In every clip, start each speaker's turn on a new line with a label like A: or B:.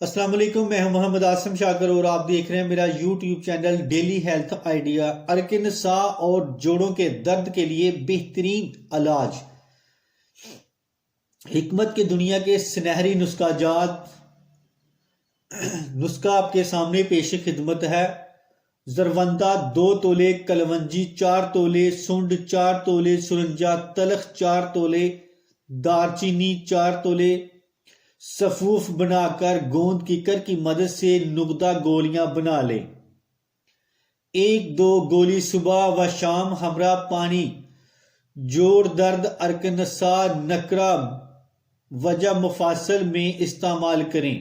A: السلام علیکم، میں ہوں محمد آسم شاکر اور آپ دیکھ رہے ہیں میرا YouTube channel daily health idea. ارکن سا اور جوڑوں کے درد کے لیے بہترین علاج، حکمت کی دنیا کے سنہری نسخہ آپ کے سامنے پیش خدمت ہے۔ زروندا 2 تولے، کلونجی 4 تولے، سنڈ 4 تولے، سرنجا تلخ 4 تولے، دارچینی 4 تولے، صفوف بنا کر گوند کیکر کی مدد سے نقدہ گولیاں بنا لیں۔ 1-2 گولی صبح و شام ہمراہ پانی۔ جوڑ درد، ارکن سا، نکرہ، وجع مفاصل میں استعمال کریں۔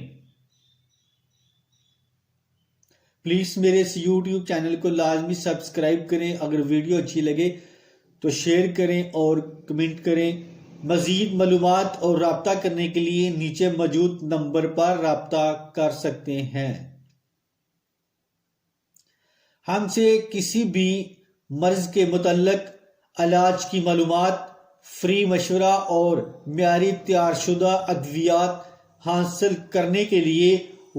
A: پلیز میرے اس یوٹیوب چینل کو لازمی سبسکرائب کریں۔ اگر ویڈیو اچھی لگے تو شیئر کریں اور کمنٹ کریں۔ مزید معلومات اور رابطہ کرنے کے لیے نیچے موجود نمبر پر رابطہ کر سکتے ہیں۔ ہم سے کسی بھی مرض کے متعلق علاج کی معلومات، فری مشورہ اور معیاری تیار شدہ ادویات حاصل کرنے کے لیے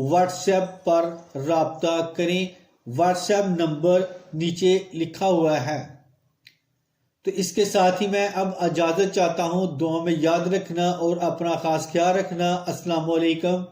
A: واٹس ایپ پر رابطہ کریں۔ واٹس ایپ نمبر نیچے لکھا ہوا ہے۔ تو اس کے ساتھ ہی میں اب اجازت چاہتا ہوں۔ دعا میں یاد رکھنا اور اپنا خاص خیال رکھنا۔ السلام علیکم۔